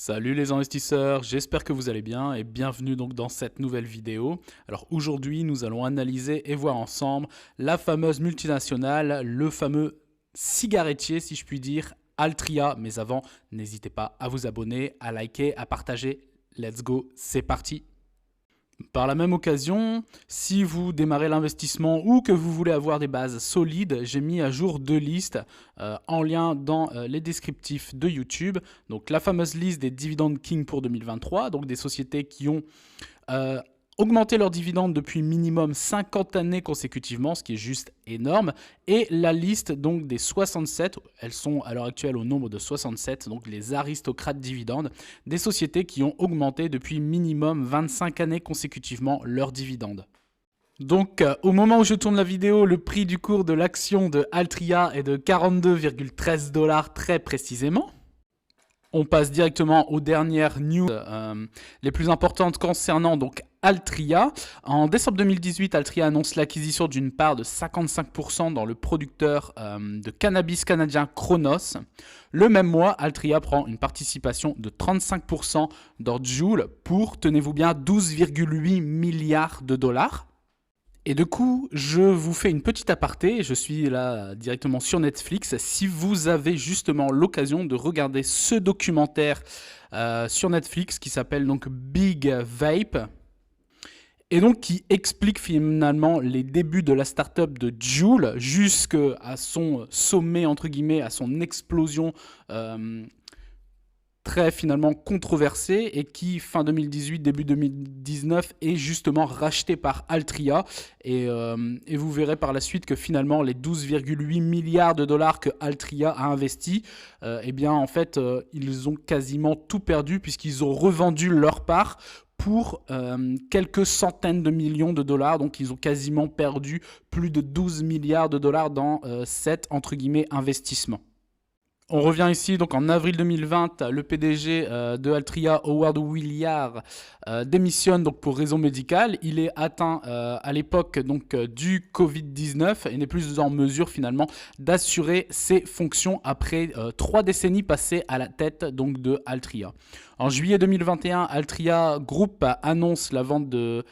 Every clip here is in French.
Salut les investisseurs, j'espère que vous allez bien et bienvenue donc dans cette nouvelle vidéo. Alors aujourd'hui nous allons analyser et voir ensemble la fameuse multinationale, le fameux cigarettier si je puis dire, Altria. Mais avant, n'hésitez pas à vous abonner, à liker, à partager. Let's go, c'est parti! Par la même occasion, si vous démarrez l'investissement ou que vous voulez avoir des bases solides, j'ai mis à jour deux listes en lien dans les descriptifs de YouTube. Donc la fameuse liste des dividendes King pour 2023, donc des sociétés qui ont augmenté leurs dividendes depuis minimum 50 années consécutivement, ce qui est juste énorme. Et la liste donc des 67, elles sont à l'heure actuelle au nombre de 67, donc les aristocrates dividendes, des sociétés qui ont augmenté depuis minimum 25 années consécutivement leurs dividendes. Donc au moment où je tourne la vidéo, le prix du cours de l'action de Altria est de 42,13 $ très précisément. On passe directement aux dernières news les plus importantes concernant donc Altria. En décembre 2018, Altria annonce l'acquisition d'une part de 55% dans le producteur de cannabis canadien Cronos. Le même mois, Altria prend une participation de 35% dans Juul pour, tenez-vous bien, 12,8 milliards de dollars. Et du coup, je vous fais une petite aparté, je suis là directement sur Netflix. Si vous avez justement l'occasion de regarder ce documentaire sur Netflix qui s'appelle donc Big Vape, et donc qui explique finalement les débuts de la startup de Juul jusqu'à son sommet, entre guillemets, à son explosion très finalement controversé et qui fin 2018, début 2019 est justement racheté par Altria et vous verrez par la suite que finalement les 12,8 milliards de dollars que Altria a investi, eh bien en fait ils ont quasiment tout perdu puisqu'ils ont revendu leur part pour quelques centaines de millions de dollars. Donc ils ont quasiment perdu plus de 12 milliards de dollars dans cet entre guillemets investissement. On revient ici donc en avril 2020, le PDG de Altria, Howard Willard, démissionne donc pour raison médicale. Il est atteint à l'époque donc du Covid-19 et n'est plus en mesure finalement d'assurer ses fonctions après 3 décennies passées à la tête donc de Altria. En juillet 2021, Altria Group annonce la vente de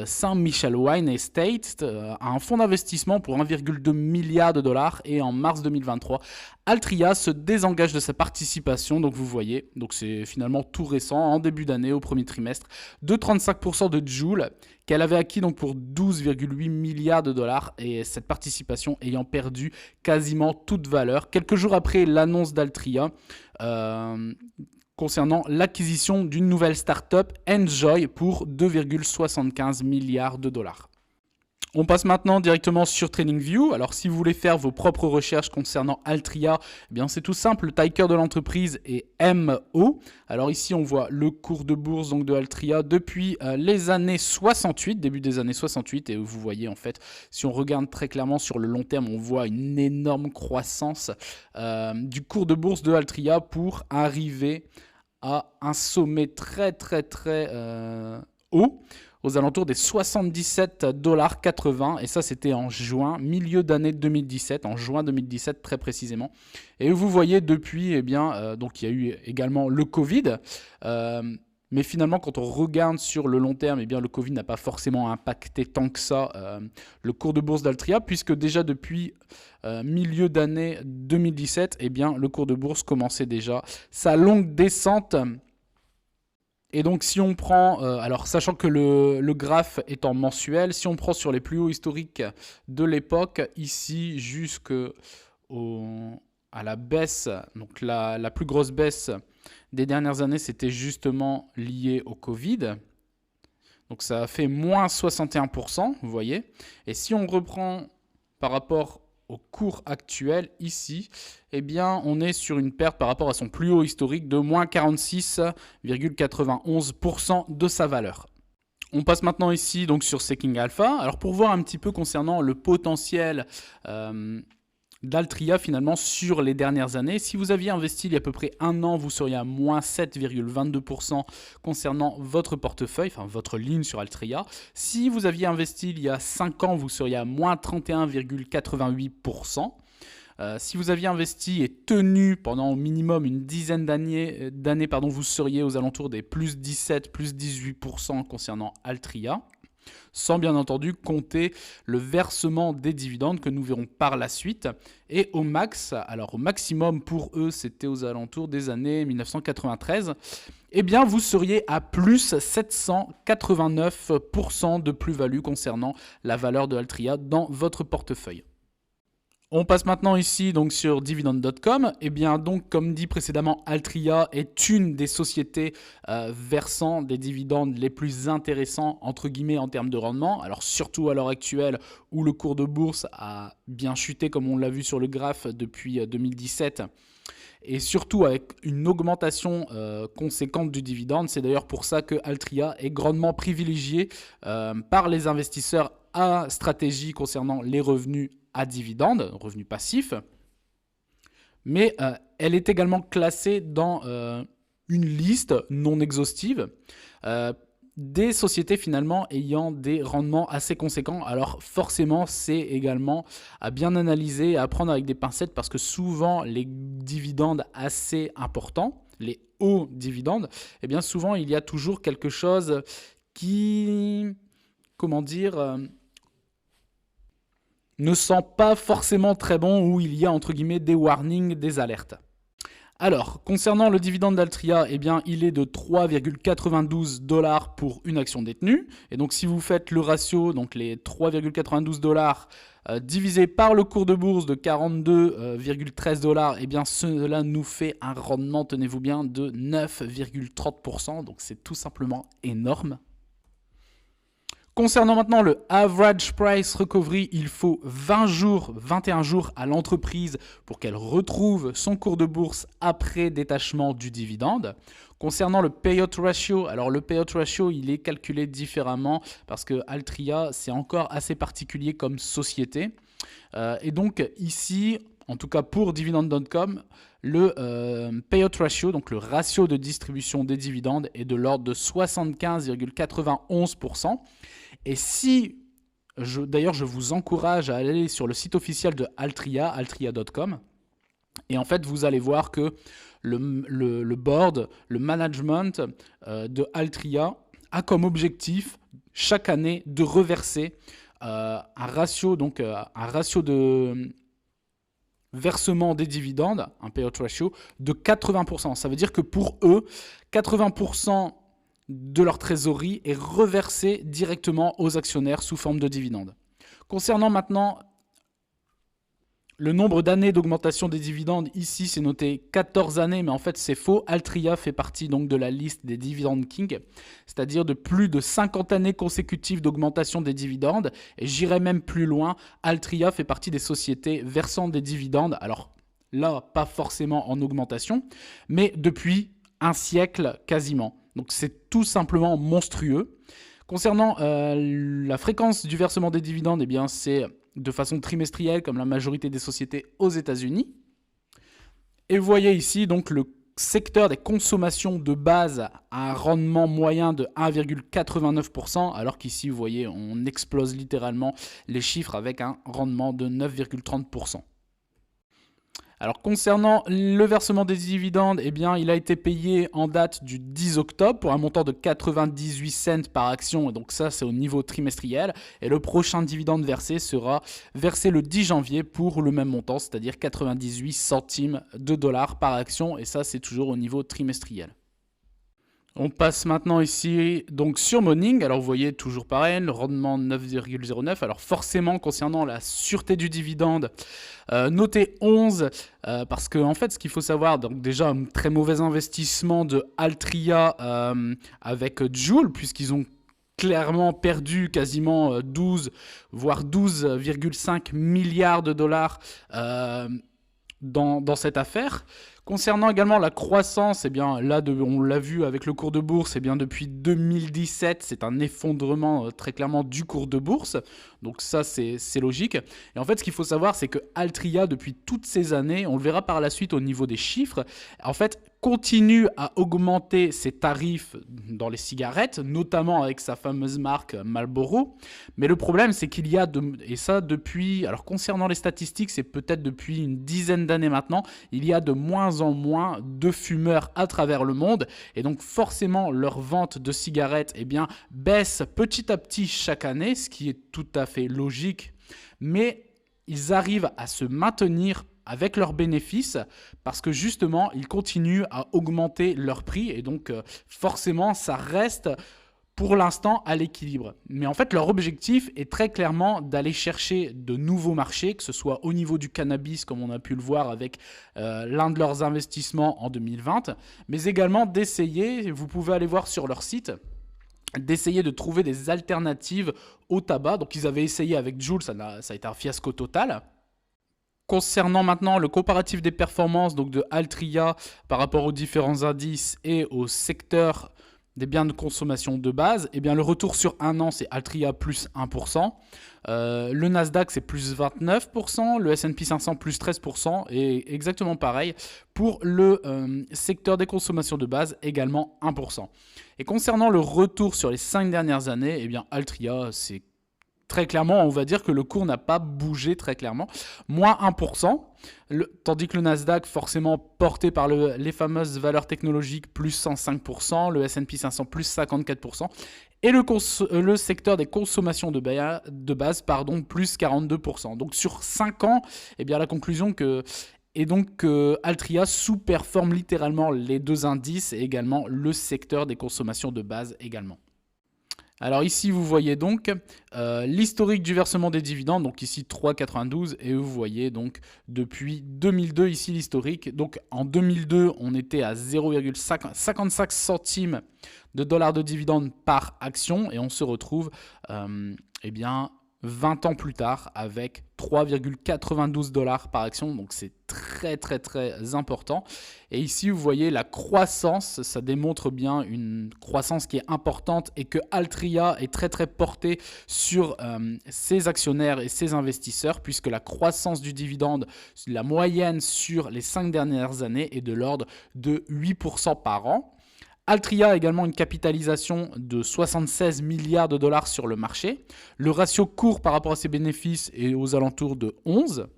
St. Michel Wine Estate à un fonds d'investissement pour 1,2 milliard de dollars et en mars 2023, Altria se désengage de sa participation, donc vous voyez, donc c'est finalement tout récent, en début d'année, au premier trimestre, de 35% de Juul qu'elle avait acquis donc pour 12,8 milliards de dollars et cette participation ayant perdu quasiment toute valeur. Quelques jours après l'annonce d'Altria, concernant l'acquisition d'une nouvelle start-up, Enjoy, pour 2,75 milliards de dollars. On passe maintenant directement sur TradingView. Alors si vous voulez faire vos propres recherches concernant Altria, eh bien c'est tout simple, le ticker de l'entreprise est MO. Alors ici on voit le cours de bourse donc de Altria depuis les années 68, début des années 68, et vous voyez en fait, si on regarde très clairement sur le long terme, on voit une énorme croissance du cours de bourse de Altria pour arriver à un sommet très haut, aux alentours des 77,80 $, et ça c'était en juin, milieu d'année 2017, en juin 2017 très précisément. Et vous voyez depuis, eh bien, donc il y a eu également le Covid, mais finalement, quand on regarde sur le long terme, eh bien, le Covid n'a pas forcément impacté tant que ça le cours de bourse d'Altria, puisque déjà depuis milieu d'année 2017, eh bien, le cours de bourse commençait déjà sa longue descente. Et donc si on prend, alors sachant que le graphe est en mensuel, si on prend sur les plus hauts historiques de l'époque, ici jusqu'à la baisse, donc la plus grosse baisse des dernières années, c'était justement lié au Covid. Donc ça a fait moins 61%, vous voyez. Et si on reprend par rapport au cours actuel, ici, eh bien, on est sur une perte par rapport à son plus haut historique de moins 46,91% de sa valeur. On passe maintenant ici donc sur Seeking Alpha. Alors pour voir un petit peu concernant le potentiel d'Altria finalement sur les dernières années. Si vous aviez investi il y a à peu près un an, vous seriez à moins 7,22% concernant votre portefeuille, enfin votre ligne sur Altria. Si vous aviez investi il y a 5 ans, vous seriez à moins 31,88%. Si vous aviez investi et tenu pendant au minimum une dizaine d'années, vous seriez aux alentours des plus 17, plus 18% concernant Altria, sans bien entendu compter le versement des dividendes que nous verrons par la suite. Et au max, alors au maximum pour eux, c'était aux alentours des années 1993, eh bien vous seriez à plus 789% de plus-value concernant la valeur de Altria dans votre portefeuille. On passe maintenant ici donc sur dividende.com. Eh bien donc comme dit précédemment, Altria est une des sociétés versant des dividendes les plus intéressants entre guillemets en termes de rendement. Alors surtout à l'heure actuelle où le cours de bourse a bien chuté comme on l'a vu sur le graphe depuis 2017. Et surtout avec une augmentation conséquente du dividende. C'est d'ailleurs pour ça que Altria est grandement privilégiée par les investisseurs à stratégie concernant les revenus à dividendes, revenus passifs. Mais elle est également classée dans une liste non exhaustive des sociétés finalement ayant des rendements assez conséquents. Alors forcément, c'est également à bien analyser et à prendre avec des pincettes parce que souvent les dividendes assez importants, les hauts dividendes, eh bien souvent il y a toujours quelque chose qui, comment dire, ne sent pas forcément très bon, où il y a entre guillemets des warnings, des alertes. Alors, concernant le dividende d'Altria, eh bien, il est de 3,92 $ pour une action détenue. Et donc, si vous faites le ratio, donc les 3,92 $ divisé par le cours de bourse de 42,13 $, eh bien, cela nous fait un rendement, tenez-vous bien, de 9,30%. Donc, c'est tout simplement énorme. Concernant maintenant le average price recovery, il faut 21 jours à l'entreprise pour qu'elle retrouve son cours de bourse après détachement du dividende. Concernant le payout ratio, alors le payout ratio, il est calculé différemment parce que Altria, c'est encore assez particulier comme société. Et donc ici, en tout cas pour dividende.com, le payout ratio, donc le ratio de distribution des dividendes, est de l'ordre de 75,91%. Et si, d'ailleurs je vous encourage à aller sur le site officiel de Altria, altria.com, et en fait vous allez voir que le board, le management de Altria a comme objectif chaque année de reverser un ratio de versement des dividendes, un payout ratio de 80%. Ça veut dire que pour eux, 80% de leur trésorerie est reversée directement aux actionnaires sous forme de dividendes. Concernant maintenant le nombre d'années d'augmentation des dividendes, ici c'est noté 14 années, mais en fait c'est faux. Altria fait partie donc de la liste des Dividend King, c'est-à-dire de plus de 50 années consécutives d'augmentation des dividendes. Et j'irai même plus loin, Altria fait partie des sociétés versant des dividendes, alors là pas forcément en augmentation, mais depuis un siècle quasiment. Donc c'est tout simplement monstrueux. Concernant la fréquence du versement des dividendes, eh bien c'est de façon trimestrielle comme la majorité des sociétés aux États-Unis. Et vous voyez ici donc le secteur des consommations de base a un rendement moyen de 1,89%, alors qu'ici vous voyez on explose littéralement les chiffres avec un rendement de 9,30%. Alors concernant le versement des dividendes, eh bien, il a été payé en date du 10 octobre pour un montant de 98 cents par action. Et donc ça, c'est au niveau trimestriel. Et le prochain dividende versé sera versé le 10 janvier pour le même montant, c'est-à-dire 98 centimes de dollars par action. Et ça, c'est toujours au niveau trimestriel. On passe maintenant ici donc sur Morning. Alors vous voyez toujours pareil, le rendement 9,09. Alors forcément concernant la sûreté du dividende, notez 11 parce que en fait ce qu'il faut savoir, donc déjà un très mauvais investissement de Altria avec Joule puisqu'ils ont clairement perdu quasiment 12 voire 12,5 milliards de dollars dans cette affaire. Concernant également la croissance, eh bien, là, on l'a vu avec le cours de bourse, eh bien, depuis 2017, c'est un effondrement très clairement du cours de bourse. Donc ça, c'est logique. Et en fait, ce qu'il faut savoir, c'est que Altria, depuis toutes ces années, on le verra par la suite au niveau des chiffres, en fait, continue à augmenter ses tarifs dans les cigarettes, notamment avec sa fameuse marque Marlboro. Mais le problème, c'est qu'il y a, et ça depuis, alors concernant les statistiques, c'est peut-être depuis une dizaine d'années maintenant, il y a de moins en moins de fumeurs à travers le monde. Et donc forcément, leur vente de cigarettes baisse petit à petit chaque année, ce qui est tout à fait logique. Mais ils arrivent à se maintenir avec leurs bénéfices parce que justement, ils continuent à augmenter leur prix et donc forcément, ça reste pour l'instant à l'équilibre. Mais en fait, leur objectif est très clairement d'aller chercher de nouveaux marchés, que ce soit au niveau du cannabis, comme on a pu le voir avec l'un de leurs investissements en 2020, mais également d'essayer, vous pouvez aller voir sur leur site, d'essayer de trouver des alternatives au tabac. Donc ils avaient essayé avec Juul, ça a été un fiasco total. Concernant maintenant le comparatif des performances donc de Altria par rapport aux différents indices et au secteur des biens de consommation de base, le retour sur un an, c'est Altria plus 1%, le Nasdaq c'est plus 29%, le S&P 500 plus 13% et exactement pareil pour le secteur des consommations de base, également 1%. Et concernant le retour sur les 5 dernières années, Altria c'est très clairement, on va dire que le cours n'a pas bougé très clairement, moins 1%, tandis que le Nasdaq, forcément porté par les fameuses valeurs technologiques, plus 105%, le S&P 500, plus 54%, et le secteur des consommations de base, plus 42%. Donc sur 5 ans, la conclusion est donc que Altria sous-performe littéralement les deux indices et également le secteur des consommations de base également. Alors ici, vous voyez donc l'historique du versement des dividendes, donc ici 3,92 et vous voyez donc depuis 2002 ici l'historique. Donc en 2002, on était à 0,55 centimes de dollars de dividendes par action et on se retrouve 20 ans plus tard avec 3,92 dollars par action, donc c'est très très très important. Et ici vous voyez la croissance, ça démontre bien une croissance qui est importante et que Altria est très très portée sur ses actionnaires et ses investisseurs, puisque la croissance du dividende, la moyenne sur les 5 dernières années est de l'ordre de 8% par an. Altria a également une capitalisation de 76 milliards de dollars sur le marché. Le ratio cours par rapport à ses bénéfices est aux alentours de 11.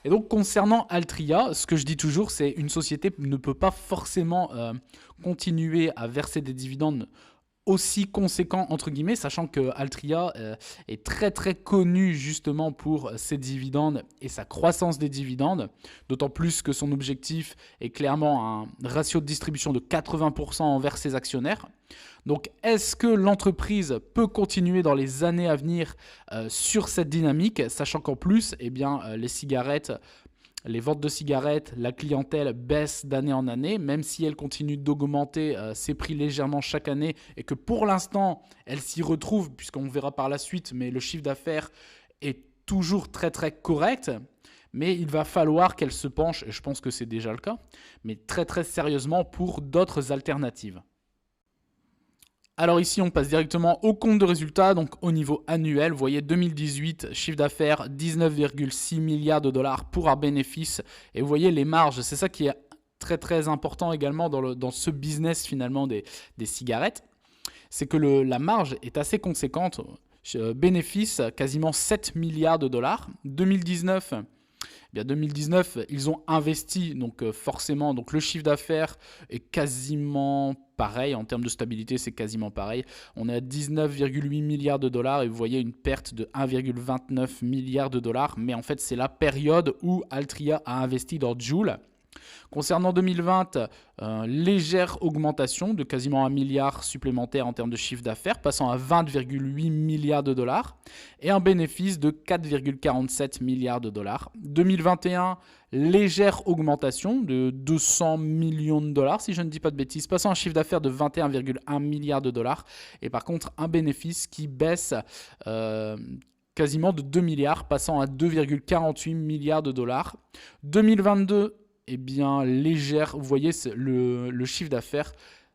Et donc concernant Altria, ce que je dis toujours, c'est une société ne peut pas forcément continuer à verser des dividendes aussi conséquent entre guillemets, sachant que Altria est très très connu justement pour ses dividendes et sa croissance des dividendes, d'autant plus que son objectif est clairement un ratio de distribution de 80% envers ses actionnaires. Donc est-ce que l'entreprise peut continuer dans les années à venir sur cette dynamique, sachant qu'en plus les cigarettes, les ventes de cigarettes, la clientèle baisse d'année en année, même si elle continue d'augmenter ses prix légèrement chaque année et que pour l'instant, elle s'y retrouve, puisqu'on verra par la suite, mais le chiffre d'affaires est toujours très très correct. Mais il va falloir qu'elle se penche, et je pense que c'est déjà le cas, mais très très sérieusement pour d'autres alternatives. Alors ici, on passe directement au compte de résultats, donc au niveau annuel. Vous voyez 2018, chiffre d'affaires 19,6 milliards de dollars pour un bénéfice. Et vous voyez les marges, c'est ça qui est très très important également dans ce business finalement des cigarettes. C'est que la marge est assez conséquente. Bénéfice, quasiment 7 milliards de dollars. 2019, ils ont investi, donc forcément, donc le chiffre d'affaires est quasiment pareil, en termes de stabilité, c'est quasiment pareil. On est à 19,8 milliards de dollars et vous voyez une perte de 1,29 milliard de dollars, mais en fait, c'est la période où Altria a investi dans Juul. Concernant 2020, légère augmentation de quasiment 1 milliard supplémentaire en termes de chiffre d'affaires, passant à 20,8 milliards de dollars et un bénéfice de 4,47 milliards de dollars. 2021, légère augmentation de 200 millions de dollars, si je ne dis pas de bêtises, passant à un chiffre d'affaires de 21,1 milliards de dollars et par contre un bénéfice qui baisse quasiment de 2 milliards, passant à 2,48 milliards de dollars. 2022, légère, vous voyez le chiffre d'affaires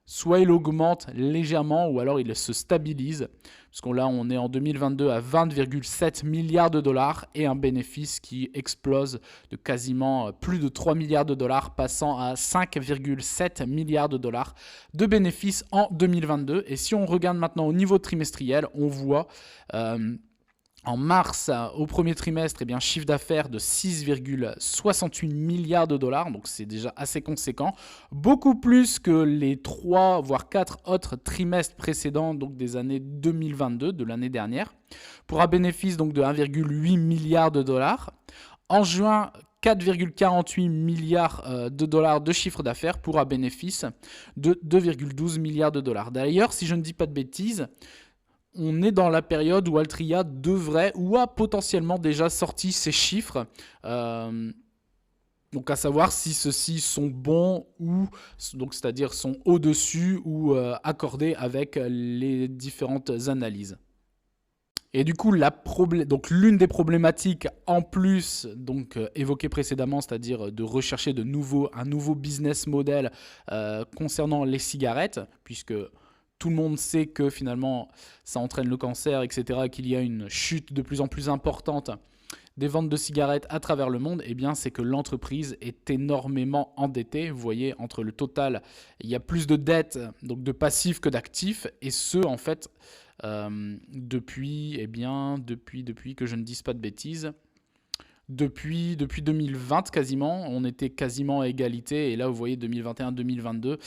soit il augmente légèrement ou alors il se stabilise. Parce que là, on est en 2022 à 20,7 milliards de dollars et un bénéfice qui explose de quasiment plus de 3 milliards de dollars, passant à 5,7 milliards de dollars de bénéfices en 2022. Et si on regarde maintenant au niveau trimestriel, on voit en mars, au premier trimestre, chiffre d'affaires de 6,68 milliards de dollars, donc c'est déjà assez conséquent, beaucoup plus que les 3 voire 4 autres trimestres précédents, donc des années 2022, de l'année dernière, pour un bénéfice donc de 1,8 milliard de dollars. En juin, 4,48 milliards de dollars de chiffre d'affaires pour un bénéfice de 2,12 milliards de dollars. D'ailleurs, si je ne dis pas de bêtises, on est dans la période où Altria devrait ou a potentiellement déjà sorti ses chiffres. Donc à savoir si ceux-ci sont bons ou c'est-à-dire sont au-dessus ou accordés avec les différentes analyses. Et du coup, donc l'une des problématiques en plus évoquées précédemment, c'est-à-dire de rechercher un nouveau business model concernant les cigarettes, puisque tout le monde sait que finalement ça entraîne le cancer, etc., et qu'il y a une chute de plus en plus importante des ventes de cigarettes à travers le monde, c'est que l'entreprise est énormément endettée. Vous voyez, entre le total, il y a plus de dettes, donc de passifs que d'actifs, et ce, en fait, depuis que je ne dise pas de bêtises, depuis 2020 quasiment, on était quasiment à égalité, et là, vous voyez, 2021-2022,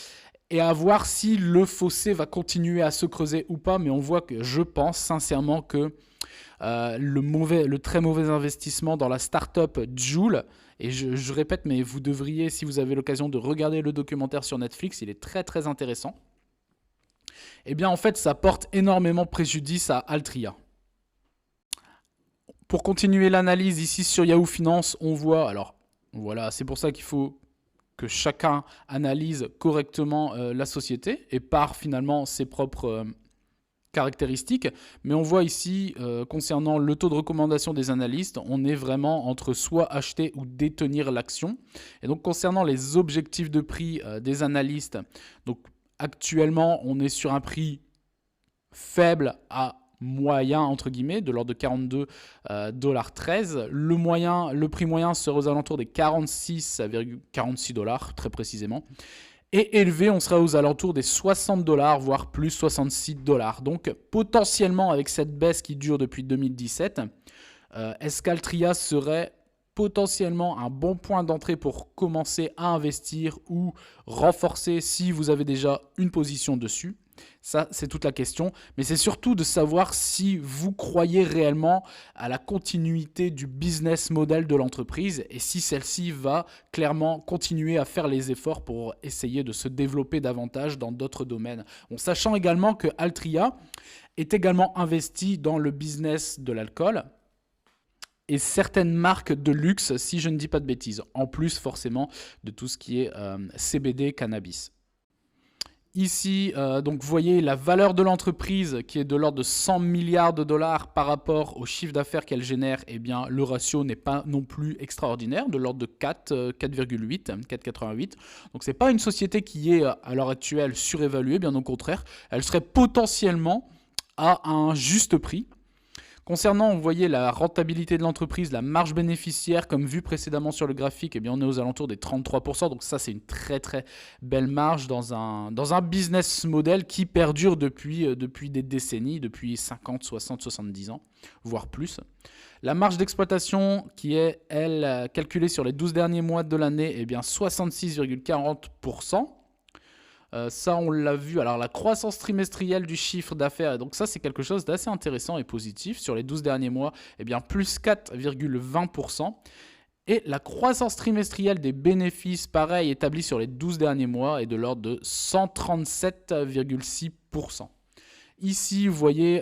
et à voir si le fossé va continuer à se creuser ou pas, mais on voit que je pense sincèrement que le très mauvais investissement dans la start-up Joule, et je répète, mais vous devriez, si vous avez l'occasion de regarder le documentaire sur Netflix, il est très très intéressant, en fait ça porte énormément préjudice à Altria. Pour continuer l'analyse ici sur Yahoo Finance, on voit, alors voilà, c'est pour ça qu'il faut que chacun analyse correctement la société et par finalement ses propres caractéristiques. Mais on voit ici, concernant le taux de recommandation des analystes, on est vraiment entre soit acheter ou détenir l'action. Et donc concernant les objectifs de prix des analystes, donc actuellement on est sur un prix faible à moyen entre guillemets de l'ordre de 42,13 $. Le prix moyen serait aux alentours des 46,46 $ très précisément. Et élevé, on sera aux alentours des 60 $, voire plus 66 $. Donc potentiellement avec cette baisse qui dure depuis 2017, est-ce qu'Altria serait potentiellement un bon point d'entrée pour commencer à investir ou renforcer si vous avez déjà une position dessus? Ça, c'est toute la question. Mais c'est surtout de savoir si vous croyez réellement à la continuité du business model de l'entreprise et si celle-ci va clairement continuer à faire les efforts pour essayer de se développer davantage dans d'autres domaines. En sachant également que Altria est également investi dans le business de l'alcool et certaines marques de luxe, si je ne dis pas de bêtises, en plus forcément de tout ce qui est CBD, cannabis. Ici, donc vous voyez la valeur de l'entreprise qui est de l'ordre de 100 milliards de dollars par rapport au chiffre d'affaires qu'elle génère. Le ratio n'est pas non plus extraordinaire, de l'ordre de 4,88. Donc ce n'est pas une société qui est à l'heure actuelle surévaluée, bien au contraire. Elle serait potentiellement à un juste prix. Concernant, vous voyez, la rentabilité de l'entreprise, la marge bénéficiaire, comme vu précédemment sur le graphique, on est aux alentours des 33%. Donc ça, c'est une très très belle marge dans un business model qui perdure depuis des décennies, depuis 50, 60, 70 ans, voire plus. La marge d'exploitation qui est, elle, calculée sur les 12 derniers mois de l'année, 66,40%. Ça, on l'a vu. Alors, la croissance trimestrielle du chiffre d'affaires, donc ça, c'est quelque chose d'assez intéressant et positif. Sur les 12 derniers mois, plus 4,20%. Et la croissance trimestrielle des bénéfices, pareil, établie sur les 12 derniers mois, est de l'ordre de 137,6%. Ici, vous voyez,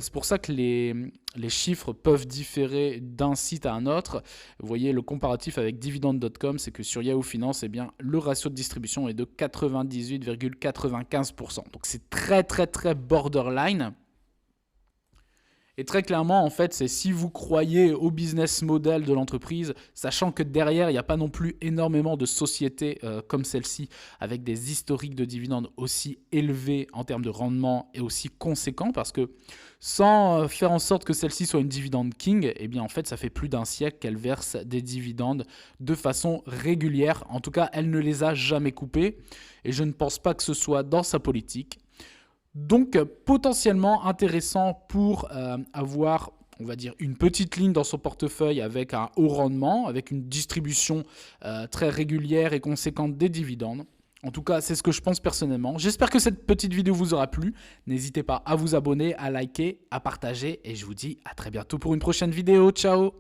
c'est pour ça que les chiffres peuvent différer d'un site à un autre. Vous voyez, le comparatif avec dividende.com, c'est que sur Yahoo Finance, le ratio de distribution est de 98,95%. Donc, c'est très, très, très borderline. Et très clairement, en fait, c'est si vous croyez au business model de l'entreprise, sachant que derrière, il n'y a pas non plus énormément de sociétés comme celle-ci, avec des historiques de dividendes aussi élevés en termes de rendement et aussi conséquents, parce que sans faire en sorte que celle-ci soit une dividende king, eh bien en fait, ça fait plus d'un siècle qu'elle verse des dividendes de façon régulière. En tout cas, elle ne les a jamais coupés, et je ne pense pas que ce soit dans sa politique. Donc potentiellement intéressant pour avoir, on va dire, une petite ligne dans son portefeuille avec un haut rendement, avec une distribution très régulière et conséquente des dividendes. En tout cas, c'est ce que je pense personnellement. J'espère que cette petite vidéo vous aura plu. N'hésitez pas à vous abonner, à liker, à partager et je vous dis à très bientôt pour une prochaine vidéo. Ciao!